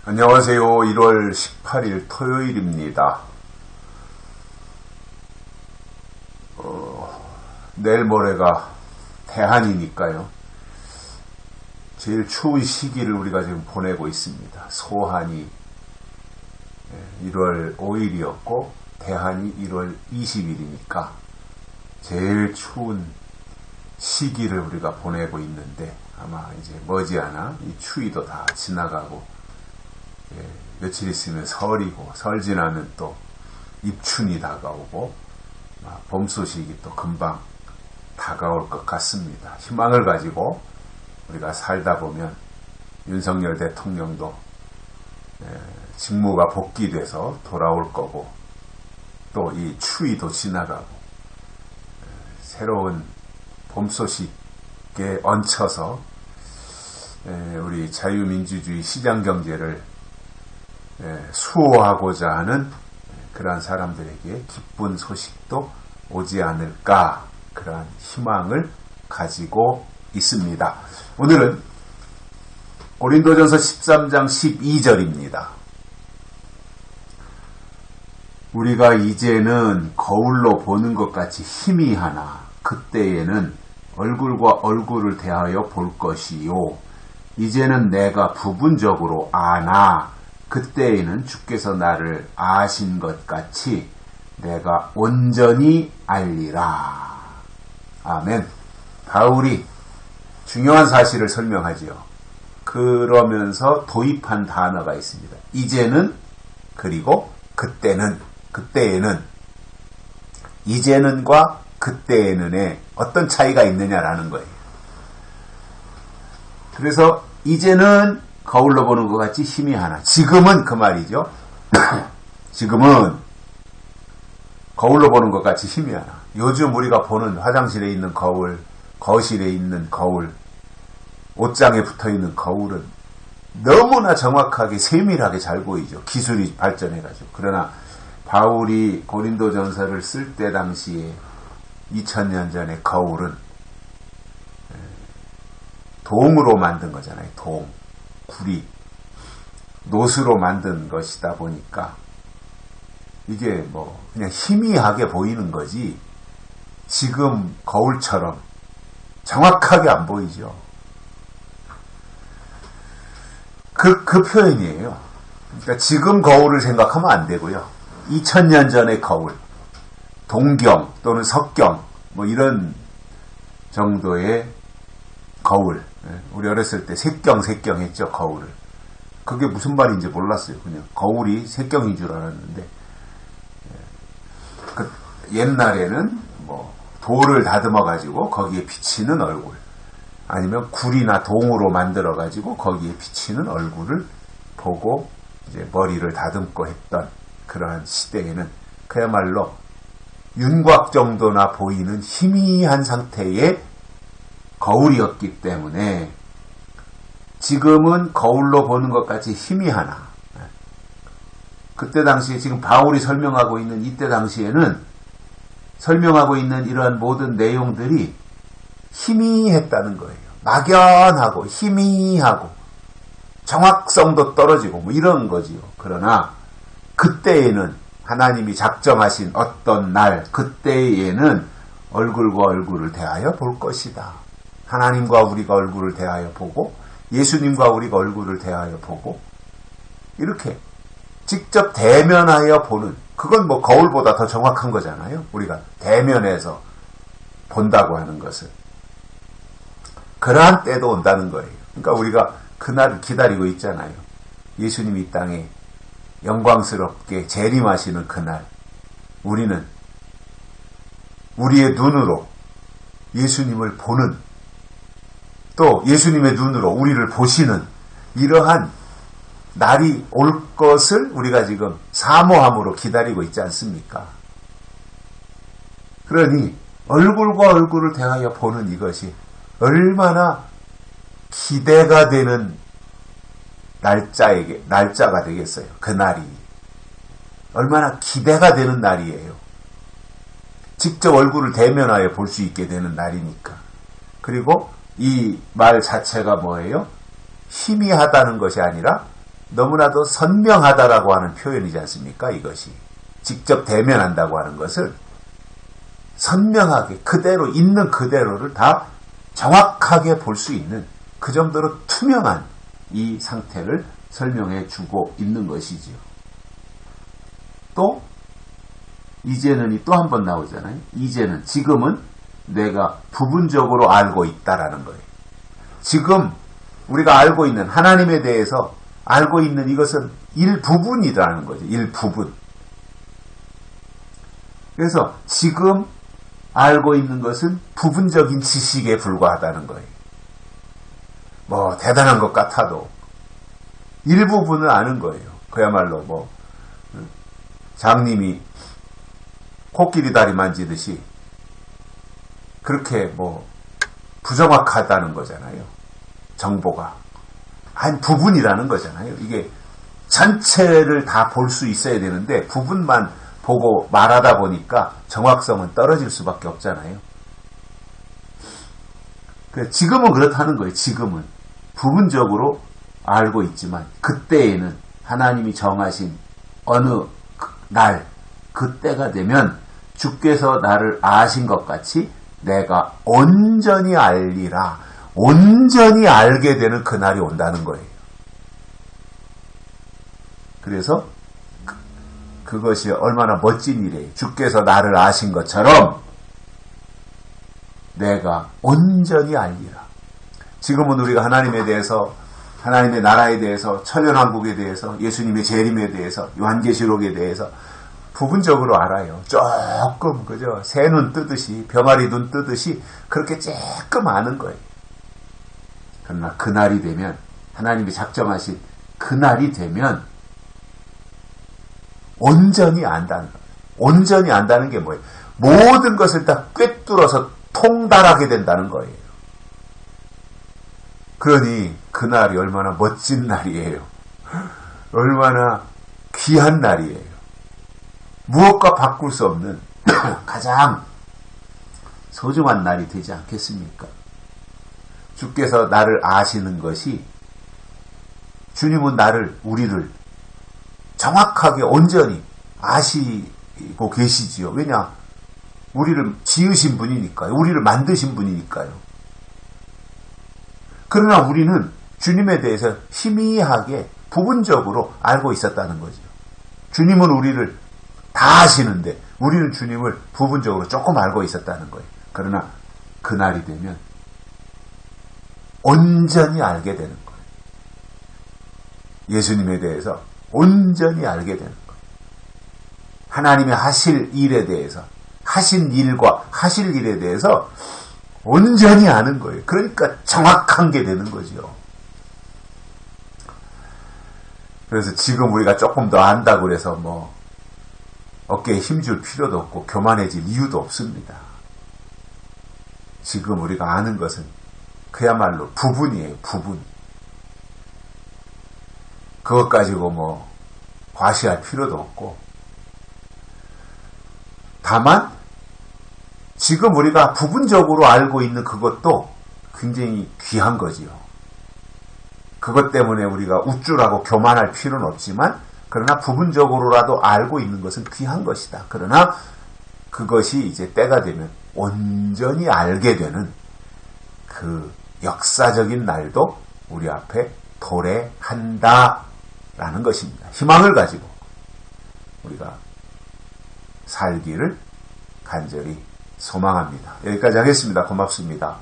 안녕하세요. 1월 18일 토요일입니다. 내일 모레가 대한이니까요. 제일 추운 시기를 우리가 지금 보내고 있습니다. 소한이 1월 5일이었고 대한이 1월 20일이니까 제일 추운 시기를 우리가 보내고 있는데 아마 이제 머지않아 이 추위도 다 지나가고 며칠 있으면 설이고 설 지나면 또 입춘이 다가오고 봄 소식이 또 금방 다가올 것 같습니다. 희망을 가지고 우리가 살다 보면 윤석열 대통령도 직무가 복귀돼서 돌아올 거고 또 이 추위도 지나가고 새로운 봄 소식에 얹혀서 우리 자유민주주의 시장경제를 수호하고자 하는 그러한 사람들에게 기쁜 소식도 오지 않을까 그러한 희망을 가지고 있습니다. 오늘은 고린도전서 13장 12절입니다. 우리가 이제는 거울로 보는 것 같이 희미하나 그때에는 얼굴과 얼굴을 대하여 볼 것이요. 이제는 내가 부분적으로 아나 그때에는 주께서 나를 아신 것 같이 내가 온전히 알리라. 아멘. 바울이 중요한 사실을 설명하지요. 그러면서 도입한 단어가 있습니다. 이제는 그리고 그때는 이제는과 그때에는에 어떤 차이가 있느냐라는 거예요. 그래서 이제는 거울로 보는 것 같이 희미하나. 지금은 그 말이죠. 지금은 거울로 보는 것 같이 희미하나. 요즘 우리가 보는 화장실에 있는 거울, 거실에 있는 거울, 옷장에 붙어있는 거울은 너무나 정확하게 세밀하게 잘 보이죠. 기술이 발전해가지고. 그러나 바울이 고린도전서를 쓸 때 당시에 2000년 전의 거울은 동으로 만든 거잖아요. 동. 구리, 노수로 만든 것이다 보니까 이게 그냥 희미하게 보이는 거지 지금 거울처럼 정확하게 안 보이죠. 그 표현이에요. 그러니까 지금 거울을 생각하면 안 되고요. 2000년 전의 거울, 동경 또는 석경 이런 정도의 거울. 우리 어렸을 때 색경 했죠, 거울을. 그게 무슨 말인지 몰랐어요. 그냥 거울이 색경인 줄 알았는데 옛날에는 돌을 다듬어 가지고 거기에 비치는 얼굴 아니면 굴이나 동으로 만들어 가지고 거기에 비치는 얼굴을 보고 이제 머리를 다듬고 했던 그러한 시대에는 그야말로 윤곽 정도나 보이는 희미한 상태의 거울이었기 때문에 지금은 거울로 보는 것 같이 희미하나. 그때 당시에 지금 바울이 설명하고 있는 이때 당시에는 설명하고 있는 이러한 모든 내용들이 희미했다는 거예요. 막연하고 희미하고 정확성도 떨어지고 이런 거지요. 그러나 그때에는 하나님이 작정하신 어떤 날 그때에는 얼굴과 얼굴을 대하여 볼 것이다. 하나님과 우리가 얼굴을 대하여 보고 예수님과 우리가 얼굴을 대하여 보고 이렇게 직접 대면하여 보는 그건 거울보다 더 정확한 거잖아요. 우리가 대면해서 본다고 하는 것은 그러한 때도 온다는 거예요. 그러니까 우리가 그날을 기다리고 있잖아요. 예수님이 이 땅에 영광스럽게 재림하시는 그날 우리는 우리의 눈으로 예수님을 보는 또 예수님의 눈으로 우리를 보시는 이러한 날이 올 것을 우리가 지금 사모함으로 기다리고 있지 않습니까? 그러니 얼굴과 얼굴을 대하여 보는 이것이 얼마나 기대가 되는 날짜가 되겠어요. 그 날이 얼마나 기대가 되는 날이에요. 직접 얼굴을 대면하여 볼 수 있게 되는 날이니까. 그리고 이 말 자체가 뭐예요? 희미하다는 것이 아니라 너무나도 선명하다라고 하는 표현이지 않습니까? 이것이. 직접 대면한다고 하는 것을 선명하게 그대로 있는 그대로를 다 정확하게 볼 수 있는 그 정도로 투명한 이 상태를 설명해 주고 있는 것이지요. 또 이제는이 또 한 번 나오잖아요. 이제는 지금은 내가 부분적으로 알고 있다라는 거예요. 지금 우리가 알고 있는 하나님에 대해서 알고 있는 이것은 일부분이라는 거죠. 일부분. 그래서 지금 알고 있는 것은 부분적인 지식에 불과하다는 거예요. 뭐 대단한 것 같아도 일부분을 아는 거예요. 그야말로 뭐 장님이 코끼리 다리 만지듯이 그렇게 뭐 부정확하다는 거잖아요. 정보가. 한 부분이라는 거잖아요. 이게 전체를 다 볼 수 있어야 되는데 부분만 보고 말하다 보니까 정확성은 떨어질 수밖에 없잖아요. 지금은 그렇다는 거예요. 지금은. 부분적으로 알고 있지만 그때에는 하나님이 정하신 어느 날, 그때가 되면 주께서 나를 아신 것 같이 내가 온전히 알리라. 온전히 알게 되는 그날이 온다는 거예요. 그래서 그것이 얼마나 멋진 일이에요. 주께서 나를 아신 것처럼 내가 온전히 알리라. 지금은 우리가 하나님에 대해서, 하나님의 나라에 대해서, 천년왕국에 대해서, 예수님의 재림에 대해서, 요한계시록에 대해서 부분적으로 알아요. 조금, 그죠? 새 눈 뜨듯이, 병아리 눈 뜨듯이 그렇게 조금 아는 거예요. 그러나 그날이 되면, 하나님이 작정하신 그날이 되면 온전히 안다는 거예요. 온전히 안다는 게 뭐예요? 모든 것을 다 꿰뚫어서 통달하게 된다는 거예요. 그러니 그날이 얼마나 멋진 날이에요. 얼마나 귀한 날이에요. 무엇과 바꿀 수 없는 가장 소중한 날이 되지 않겠습니까? 주께서 나를 아시는 것이, 주님은 우리를 정확하게 온전히 아시고 계시지요. 왜냐? 우리를 지으신 분이니까요. 우리를 만드신 분이니까요. 그러나 우리는 주님에 대해서 희미하게 부분적으로 알고 있었다는 거죠. 주님은 우리를 다 아시는데 우리는 주님을 부분적으로 조금 알고 있었다는 거예요. 그러나 그날이 되면 온전히 알게 되는 거예요. 예수님에 대해서 온전히 알게 되는 거예요. 하나님의 하실 일에 대해서, 하신 일과 하실 일에 대해서 온전히 아는 거예요. 그러니까 정확한 게 되는 거죠. 그래서 지금 우리가 조금 더 안다고 그래서 뭐 어깨에 힘줄 필요도 없고 교만해질 이유도 없습니다. 지금 우리가 아는 것은 그야말로 부분이에요. 부분. 그것 가지고 뭐 과시할 필요도 없고, 다만 지금 우리가 부분적으로 알고 있는 그것도 굉장히 귀한 거지요. 그것 때문에 우리가 우쭐하고 교만할 필요는 없지만, 그러나 부분적으로라도 알고 있는 것은 귀한 것이다. 그러나 그것이 이제 때가 되면 온전히 알게 되는 그 역사적인 날도 우리 앞에 도래한다라는 것입니다. 희망을 가지고 우리가 살기를 간절히 소망합니다. 여기까지 하겠습니다. 고맙습니다.